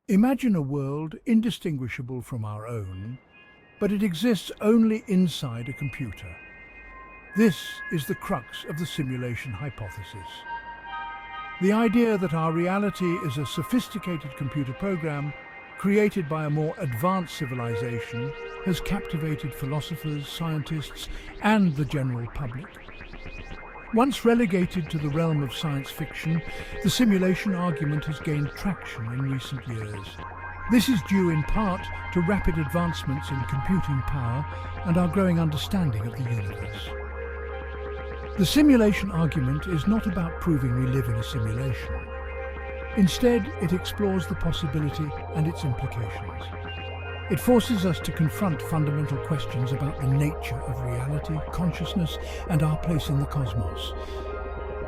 Imagine a world indistinguishable from our own, but it exists only inside a computer. This is the crux of the simulation hypothesis. The idea that our reality is a sophisticated computer program created by a more advanced civilization has captivated philosophers, scientists, and the general public. Once relegated to the realm of science fiction, the simulation argument has gained traction in recent years. This is due in part to rapid advancements in computing power and our growing understanding of the universe. The simulation argument is not about proving we live in a simulation. Instead, it explores the possibility and its implications. It forces us to confront fundamental questions about the nature of reality, consciousness, and our place in the cosmos.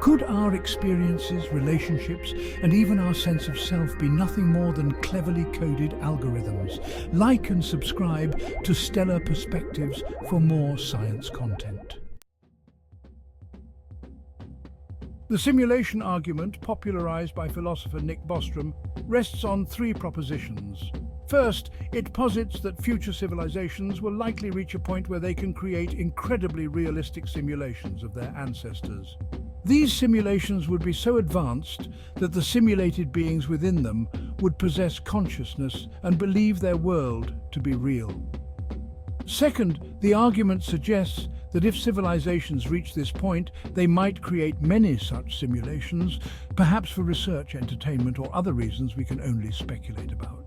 Could our experiences, relationships, and even our sense of self be nothing more than cleverly coded algorithms? Like and subscribe to Stellar Perspectives for more science content. The simulation argument, popularized by philosopher Nick Bostrom, rests on three propositions. First, it posits that future civilizations will likely reach a point where they can create incredibly realistic simulations of their ancestors. These simulations would be so advanced that the simulated beings within them would possess consciousness and believe their world to be real. Second, the argument suggests that if civilizations reach this point, they might create many such simulations, perhaps for research, entertainment, or other reasons we can only speculate about.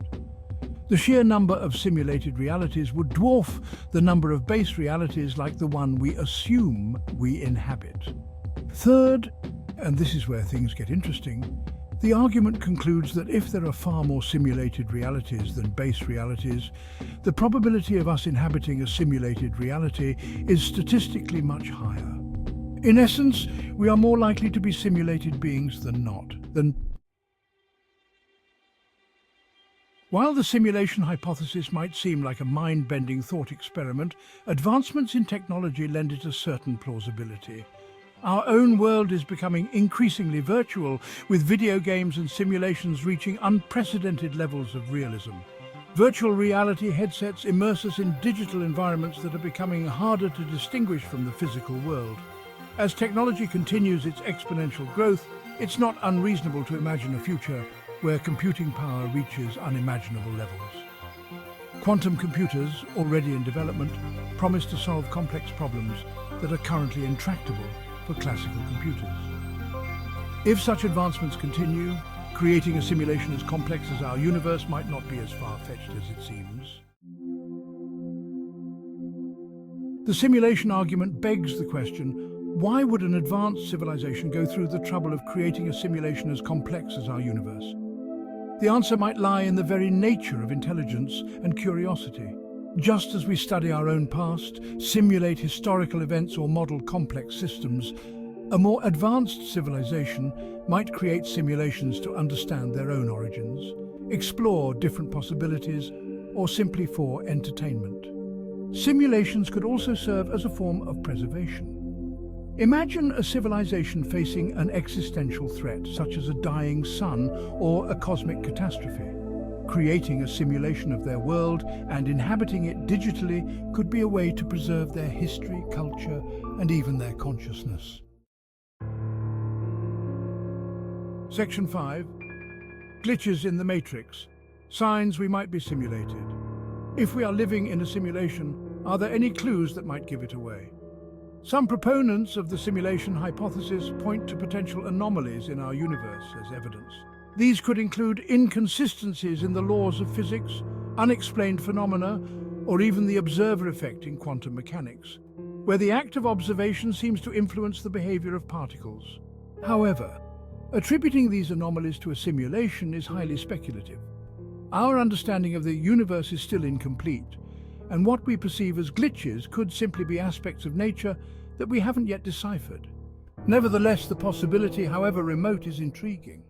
The sheer number of simulated realities would dwarf the number of base realities like the one we assume we inhabit. Third, and this is where things get interesting, the argument concludes that if there are far more simulated realities than base realities, the probability of us inhabiting a simulated reality is statistically much higher. In essence, we are more likely to be simulated beings than not. While the simulation hypothesis might seem like a mind-bending thought experiment, advancements in technology lend it a certain plausibility. Our own world is becoming increasingly virtual, with video games and simulations reaching unprecedented levels of realism. Virtual reality headsets immerse us in digital environments that are becoming harder to distinguish from the physical world. As technology continues its exponential growth, it's not unreasonable to imagine a future where computing power reaches unimaginable levels. Quantum computers, already in development, promise to solve complex problems that are currently intractable for classical computers. If such advancements continue, creating a simulation as complex as our universe might not be as far-fetched as it seems. The simulation argument begs the question, why would an advanced civilization go through the trouble of creating a simulation as complex as our universe? The answer might lie in the very nature of intelligence and curiosity. Just as we study our own past, simulate historical events or model complex systems, a more advanced civilization might create simulations to understand their own origins, explore different possibilities, or simply for entertainment. Simulations could also serve as a form of preservation. Imagine a civilization facing an existential threat, such as a dying sun or a cosmic catastrophe. Creating a simulation of their world and inhabiting it digitally could be a way to preserve their history, culture, and even their consciousness. Section 5. Glitches in the Matrix. Signs we might be simulated. If we are living in a simulation, are there any clues that might give it away? Some proponents of the simulation hypothesis point to potential anomalies in our universe as evidence. These could include inconsistencies in the laws of physics, unexplained phenomena, or even the observer effect in quantum mechanics, where the act of observation seems to influence the behavior of particles. However, attributing these anomalies to a simulation is highly speculative. Our understanding of the universe is still incomplete, and what we perceive as glitches could simply be aspects of nature that we haven't yet deciphered. Nevertheless, the possibility, however remote, is intriguing.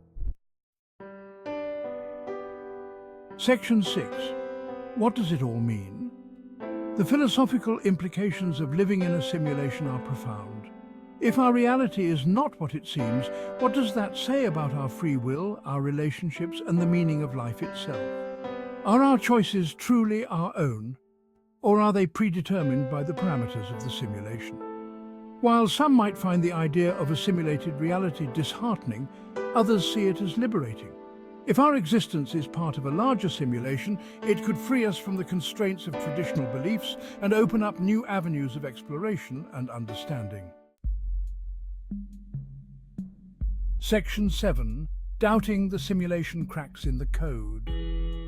Section 6. What does it all mean? The philosophical implications of living in a simulation are profound. If our reality is not what it seems, what does that say about our free will, our relationships, and the meaning of life itself? Are our choices truly our own, or are they predetermined by the parameters of the simulation? While some might find the idea of a simulated reality disheartening, others see it as liberating. If our existence is part of a larger simulation, it could free us from the constraints of traditional beliefs and open up new avenues of exploration and understanding. Section 7. Doubting the simulation cracks in the code.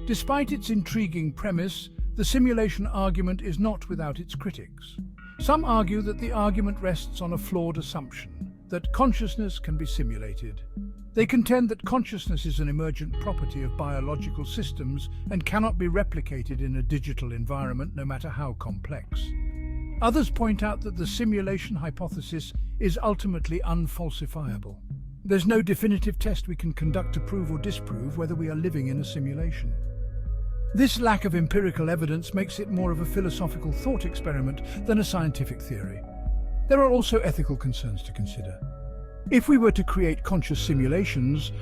Despite its intriguing premise, the simulation argument is not without its critics. Some argue that the argument rests on a flawed assumption, that consciousness can be simulated. They contend that consciousness is an emergent property of biological systems and cannot be replicated in a digital environment, no matter how complex. Others point out that the simulation hypothesis is ultimately unfalsifiable. There's no definitive test we can conduct to prove or disprove whether we are living in a simulation. This lack of empirical evidence makes it more of a philosophical thought experiment than a scientific theory. There are also ethical concerns to consider. If we were to create conscious simulations,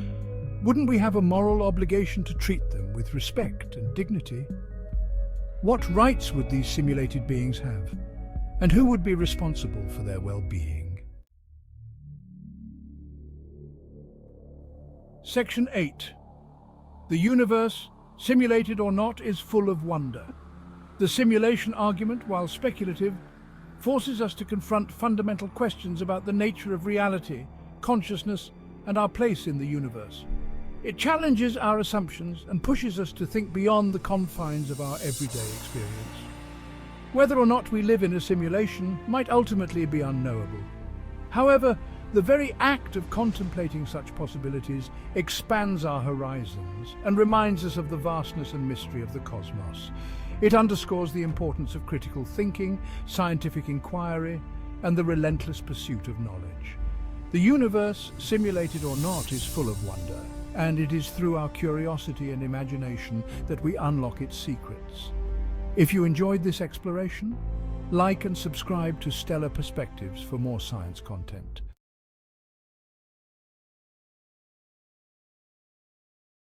wouldn't we have a moral obligation to treat them with respect and dignity? What rights would these simulated beings have? And who would be responsible for their well-being? Section 8. The universe, simulated or not, is full of wonder. The simulation argument, while speculative, forces us to confront fundamental questions about the nature of reality, consciousness, and our place in the universe. It challenges our assumptions and pushes us to think beyond the confines of our everyday experience. Whether or not we live in a simulation might ultimately be unknowable. However, the very act of contemplating such possibilities expands our horizons and reminds us of the vastness and mystery of the cosmos. It underscores the importance of critical thinking, scientific inquiry, and the relentless pursuit of knowledge. The universe, simulated or not, is full of wonder, and it is through our curiosity and imagination that we unlock its secrets. If you enjoyed this exploration, like and subscribe to Stellar Perspectives for more science content.